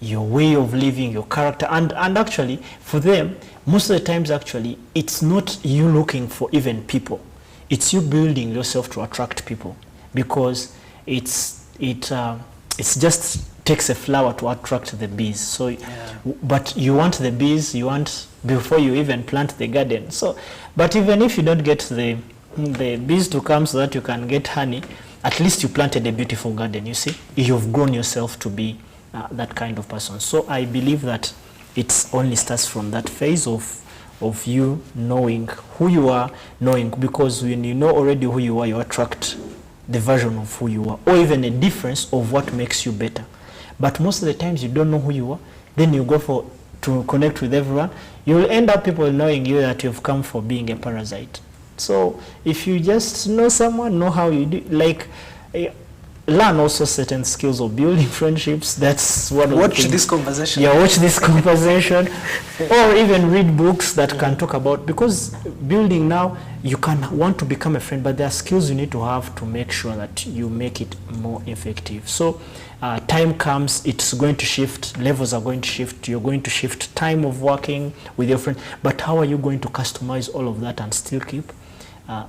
your way of living, your character. And actually, for them, most of the times, actually, it's not you looking for even people. It's you building yourself to attract people. Because it just takes a flower to attract the bees. So, but you want the bees, you want, before you even plant the garden. So, but even if you don't get the bees to come so that you can get honey, at least you planted a beautiful garden, you see. You've grown yourself to be that kind of person. So I believe that it only starts from that phase of you knowing who you are, because when you know already who you are, you attract the version of who you are, or even a difference of what makes you better. But most of the times you don't know who you are, then you go to connect with everyone. You will end up people knowing you that you've come for being a parasite. So if you just know someone, know how you do, like learn also certain skills of building friendships. That's one of the things. Watch this conversation. Yeah, watch this conversation. Or even read books that can talk about, because building now, you can want to become a friend, but there are skills you need to have to make sure that you make it more effective. So time comes, it's going to shift, levels are going to shift, you're going to shift time of working with your friend, but how are you going to customize all of that and still keep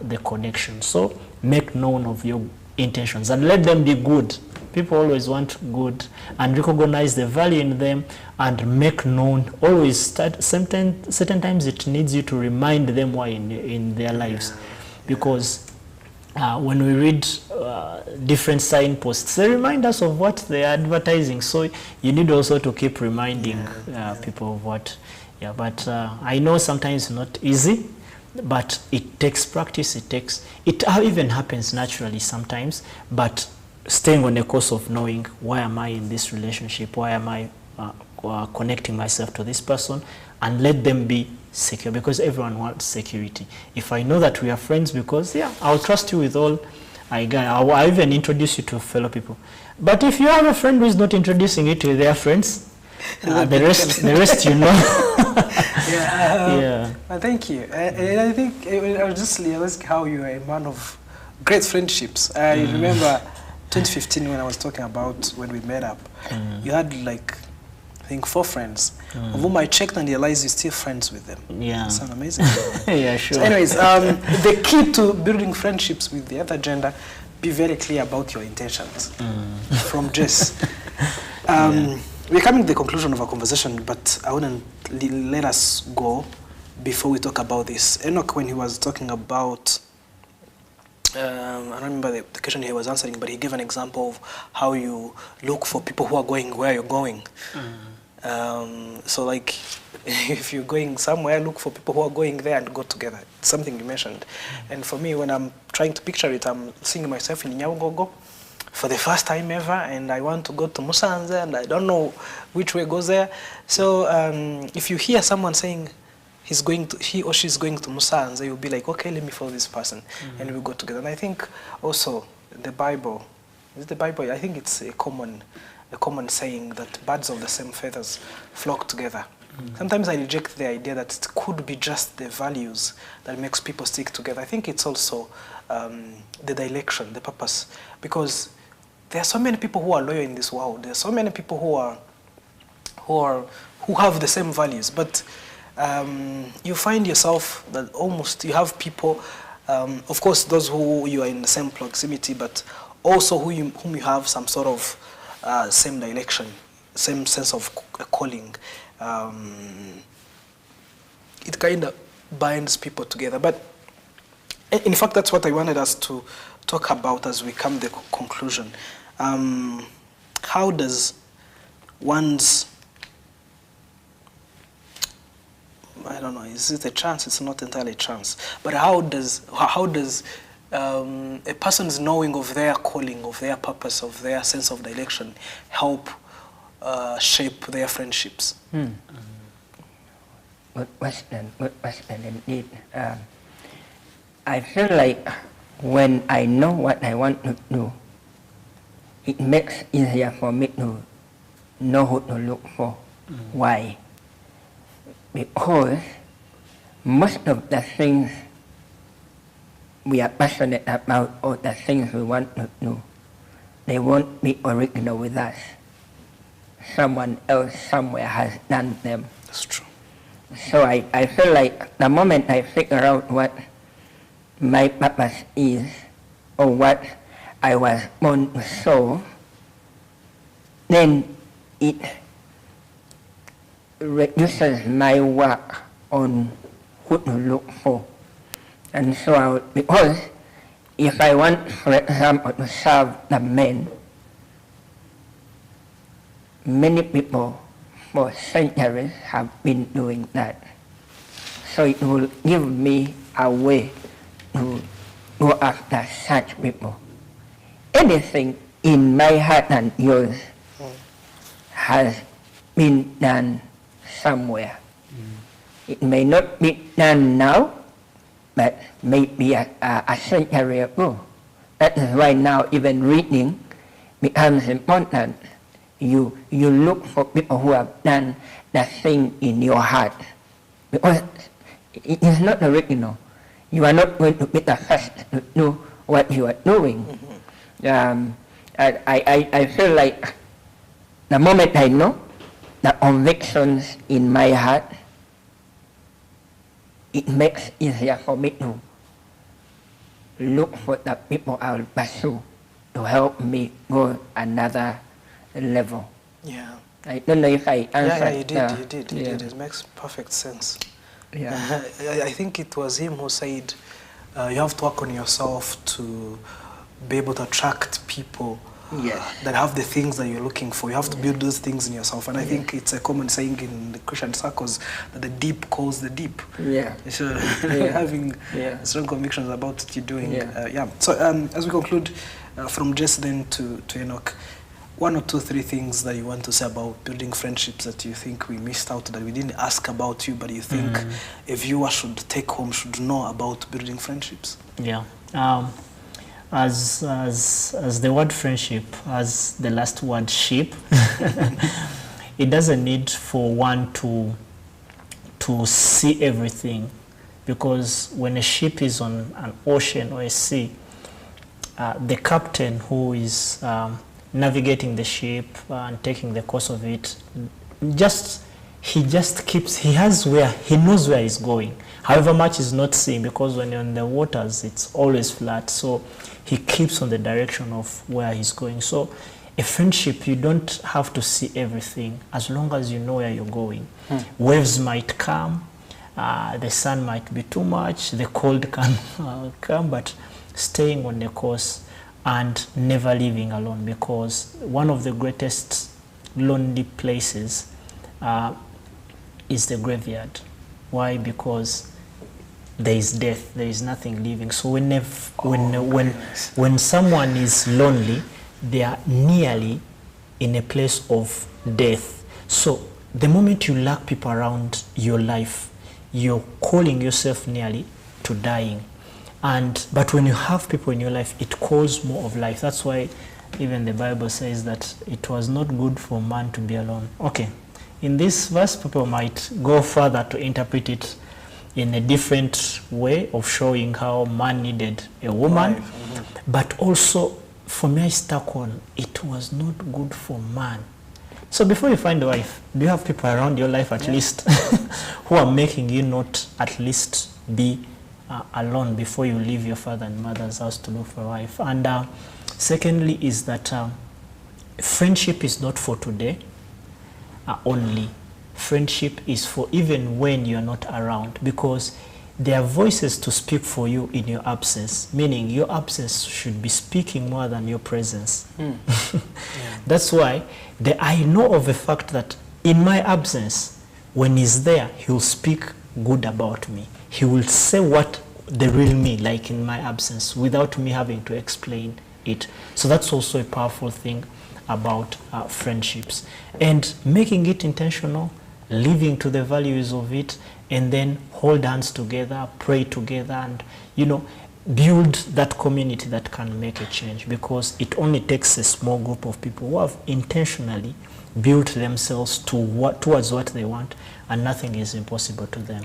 the connection? So make known of your intentions and let them be good. People always want good, and recognize the value in them and make known. Always certain times it needs you to remind them why in their lives, because when we read different signposts, they remind us of what they are advertising. So you need also to keep reminding people of what. But I know sometimes it's not easy, but it takes practice. It even happens naturally sometimes, but staying on the course of knowing, why am I in this relationship? Why am I connecting myself to this person? And let them be secure, because everyone wants security. If I know that we are friends, because I'll trust you with all I got. I'll even introduce you to fellow people. But if you have a friend who is not introducing you to their friends, the rest you know. Thank you. And I think I was just realizing how you are a man of great friendships. I remember 2015 when I was talking about when we met up. You had like, I think 4 friends, of whom I checked and realized you're still friends with them. That sounds amazing. Yeah, sure. So anyways, the key to building friendships with the other gender, be very clear about your intentions. From Jess. We're coming to the conclusion of our conversation, but I wouldn't let us go before we talk about this. Enoch, when he was talking about, I don't remember the question he was answering, but he gave an example of how you look for people who are going where you're going. So like, if you're going somewhere, look for people who are going there and go together. It's something you mentioned. And for me, when I'm trying to picture it, I'm seeing myself in Nyabugogo, for the first time ever, and I want to go to Musanze, and I don't know which way goes there. So if you hear someone saying he or she's going to Musanze, you'll be like, okay, let me follow this person, and we'll go together. And I think also the Bible, is the Bible? I think it's a common saying that birds of the same feathers flock together. Sometimes I reject the idea that it could be just the values that makes people stick together. I think it's also the direction, the purpose, because there are so many people who are loyal in this world. There are so many people who have the same values, but you find yourself that almost you have people, of course, those who you are in the same proximity, but also whom you have some sort of same direction, same sense of calling. It kind of binds people together. But in fact, that's what I wanted us to talk about as we come to the conclusion. How does one's, I don't know, is it a chance? It's not entirely a chance. But how does a person's knowing of their calling, of their purpose, of their sense of direction help shape their friendships? Good question indeed. I feel like when I know what I want to do, it makes it easier for me to know who to look for. Why? Because most of the things we are passionate about or the things we want to do, they won't be original with us. Someone else somewhere has done them. That's true. So I feel like the moment I figure out what my purpose is or what I was born to solve, then it reduces my work on who to look for. And so, because if I want, for example, to serve the men, many people for centuries have been doing that. So it will give me a way to go after such people. Anything in my heart and yours has been done somewhere. It may not be done now, but maybe a century ago. That is why now even reading becomes important. You look for people who have done the thing in your heart, because it is not original. You are not going to be the first to do what you are doing. I feel like the moment I know the convictions in my heart, it makes it easier for me to look for the people I will pursue to help me go another level. Yeah. I don't know if I answered. Yeah, you did. It makes perfect sense. Yeah. I think it was him who said you have to work on yourself to be able to attract people that have the things that you're looking for. You have to build those things in yourself. And I think it's a common saying in the Christian circles that the deep calls the deep. Yeah. So having strong convictions about what you're doing. So as we conclude, from Jess then to Enoch, 1 or 2, 3 things that you want to say about building friendships that you think we missed out, that we didn't ask about you, but you think a viewer should take home, should know about building friendships? Yeah. As the word friendship, as the last word sheep, it doesn't need for one to see everything, because when a ship is on an ocean or a sea, the captain who is navigating the ship and taking the course of it, he knows where he's going. However much is not seen, because when you're in the waters, it's always flat. So he keeps on the direction of where he's going. So a friendship, you don't have to see everything as long as you know where you're going. Waves might come, the sun might be too much, the cold can come, but staying on the course and never leaving alone, because one of the greatest lonely places is the graveyard. Why? Because there is death, there is nothing living. So when someone is lonely, they are nearly in a place of death. So the moment you lack people around your life, you're calling yourself nearly to dying. But when you have people in your life, it calls more of life. That's why even the Bible says that it was not good for man to be alone. Okay, in this verse, people might go further to interpret it in a different way of showing how man needed a woman. Mm-hmm. But also, for me, I stuck on, it was not good for man. So before you find a wife, do you have people around your life at least who are making you not at least be alone before you leave your father and mother's house to look for a wife? And secondly is that friendship is not for today only. Friendship is for even when you're not around, because there are voices to speak for you in your absence, meaning your absence should be speaking more than your presence. Yeah. That's why I know of the fact that in my absence, when he's there, he'll speak good about me. He will say what the real me, like in my absence, without me having to explain it. So that's also a powerful thing about friendships. And making it intentional, living to the values of it, and then hold hands together, pray together, and, you know, build that community that can make a change, because it only takes a small group of people who have intentionally built themselves towards what they want, and nothing is impossible to them.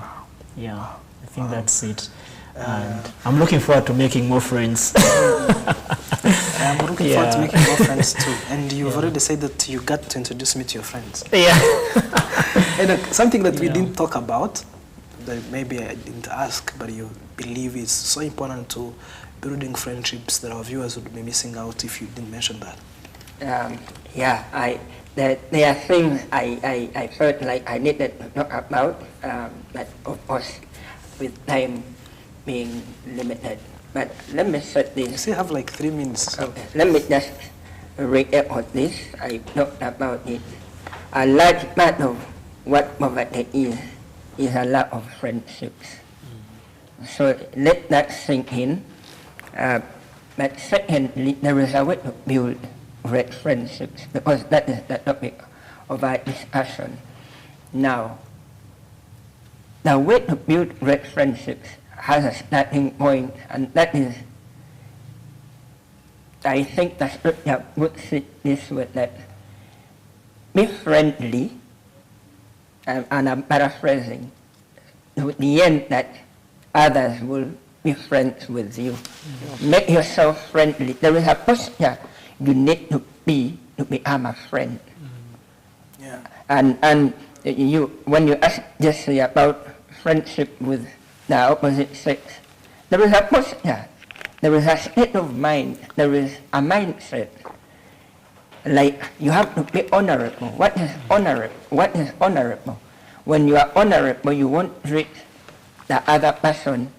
Yeah, I think that's it. And I'm looking forward to making more friends. I'm looking forward to making more friends too. And you've already said that you got to introduce me to your friends. Yeah. And something that we didn't talk about, that maybe I didn't ask, but you believe is so important to building friendships that our viewers would be missing out if you didn't mention that. There are things I felt like I needed to talk about, but of course, with time being limited. But let me set this. You still have like 3 minutes. So. Okay. Let me just recap on this. I talked about it. A large part of what poverty is a lack of friendships. So let that sink in. But secondly, there is a way to build great friendships, because that is the topic of our discussion. Now, the way to build great friendships has a starting point, and that is, I think the scripture puts it this way, that be friendly, and I'm paraphrasing, to the end that others will be friends with you. Make yourself friendly. There is a posture you need to become a friend. Yeah. And you, when you ask Jesse about friendship with the opposite sex, there is a posture, there is a state of mind, there is a mindset. Like, you have to be honorable. What is honorable? What is honorable? When you are honorable, you won't treat the other person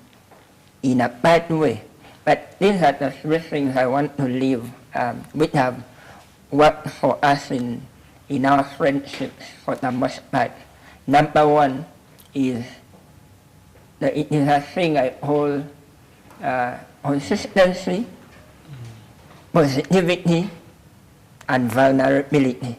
in a bad way. But these are the 3 things I want to leave, which have worked for us in our friendships for the most part. Number 1 is that it is a thing I call consistency, positivity, and vulnerability.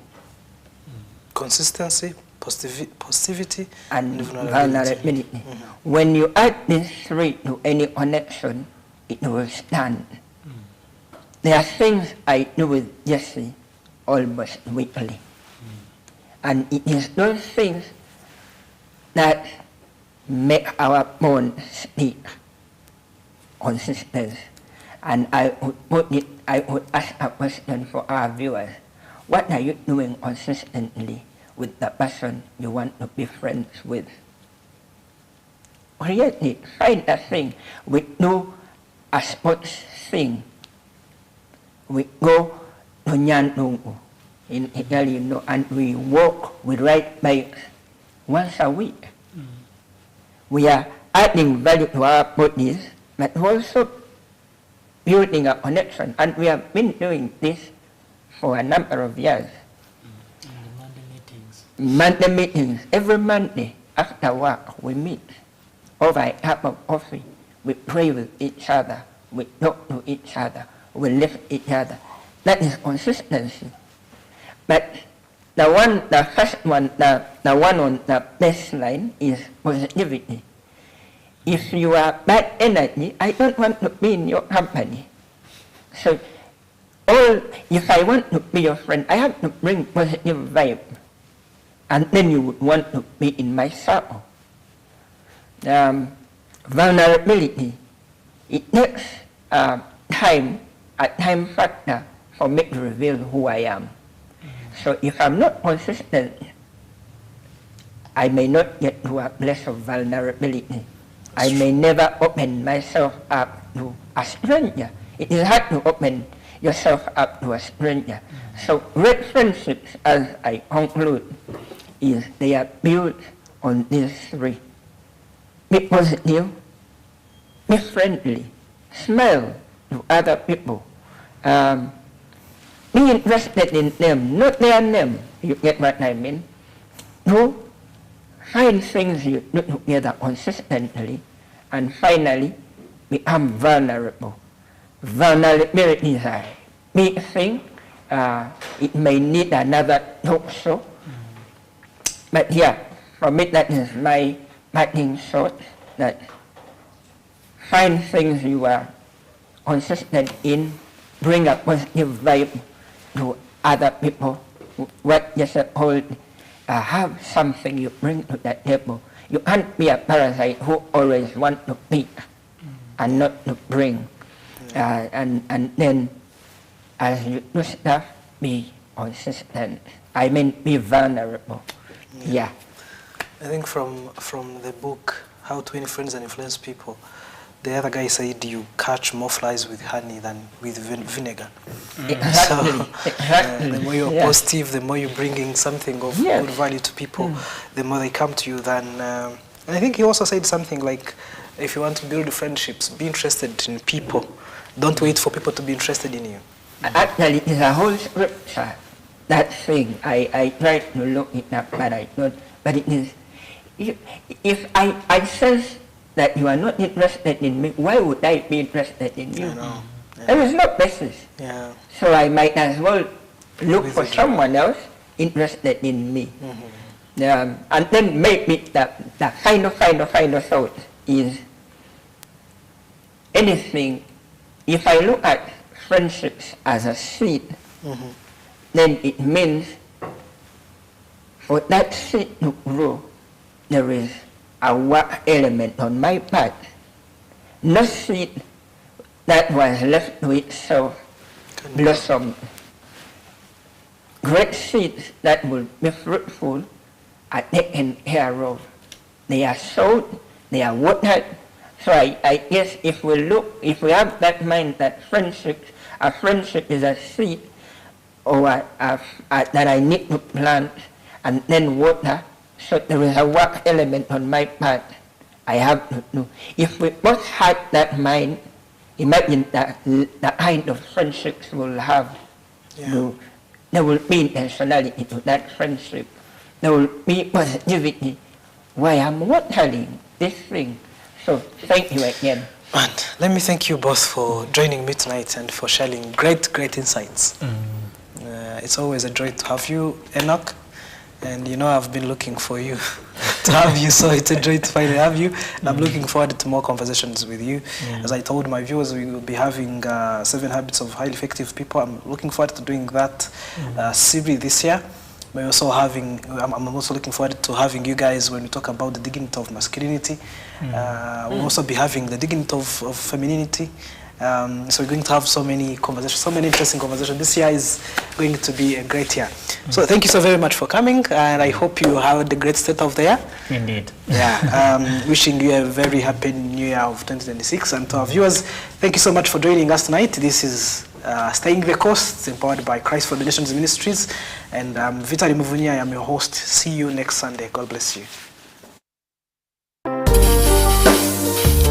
Consistency, positivity, and vulnerability. Mm-hmm. When you add these 3 to any connection, it will stand. There are things I do with Jesse almost weekly. And it is those things that make our bond stick consistent. And I would ask a question for our viewers. What are you doing consistently with the person you want to be friends with? Create it. Find a thing. We do a sports thing. We go to Nyanungu in Italy, you know, and we walk, we ride bikes once a week. We are adding value to our bodies, but also building a connection. And we have been doing this for a number of years. Monday meetings. Every Monday after work we meet over a cup of coffee. We pray with each other. We talk to each other. We lift each other. That is consistency. But the first one, the one on the baseline is positivity. If you are bad energy, I don't want to be in your company. So, if I want to be your friend, I have to bring positive vibe. And then you would want to be in my circle. Vulnerability. It takes a time factor for me to reveal who I am. So if I'm not consistent, I may not get to a place of vulnerability. I may never open myself up to a stranger. It is hard to open yourself up to a stranger. So great friendships, as I conclude, they are built on these three. Be positive, be friendly, smile to other people. Be interested in them, not their name. You get what I mean? No. Find things you do together consistently, and finally become vulnerable. Vulnerability is a big thing. It may need another talk show. But yeah, for me that is my parting shot, that find things you are consistent in, bring a positive vibe to other people. What you said, have something you bring to that table. You can't be a parasite who always want to pick and not to bring. And then as you do stuff, be consistent. I mean, be vulnerable. Yeah. I think from the book, How to Win Friends and Influence People, the other guy said you catch more flies with honey than with vinegar. Exactly. So, Exactly. the more you're positive, the more you're bringing something of good value to people, the more they come to you. And I think he also said something like, if you want to build friendships, be interested in people. Don't wait for people to be interested in you. Actually, it's a whole scripture. That thing, I tried to look it up, but I don't. But it is, if I sense that you are not interested in me, why would I be interested in you? I know. Yeah. There is no basis. Yeah. So I might as well look for someone else interested in me. And then maybe the final thought is anything. If I look at friendships as a seed, then it means for that seed to grow, there is a work element on my part. No seed that was left to itself blossomed. Great seeds that will be fruitful are taken care of. They are sowed, they are watered. So I guess if we have that mind that a friendship is a seed or that I need to plant and then water, so there is a work element on my part. I have to do. If we both had that mind, imagine the kind of friendships we'll have. Yeah. There will be intentionality to that friendship. There will be positivity. Why I'm watering this thing. So thank you again. And let me thank you both for joining me tonight and for sharing great insights. It's always a joy to have you, Enoch. And you know I've been looking for you to have you, so it's a joy to finally have you. And I'm looking forward to more conversations with you. As I told my viewers, we will be having 7 Habits of Highly Effective People. I'm looking forward to doing that series this year. I'm also looking forward to having you guys when we talk about the dignity of masculinity. We'll also be having the dignity of femininity. So we're going to have so many conversations, so many interesting conversations. This year is going to be a great year. So thank you so very much for coming, and I hope you have a great start of the year. Indeed. Yeah. Wishing you a very happy new year of 2026. And to our viewers, thank you so much for joining us tonight. This is Staying the Course, empowered by Christ for the Nations Ministries. And Vitali Muvunyi, I am your host. See you next Sunday. God bless you.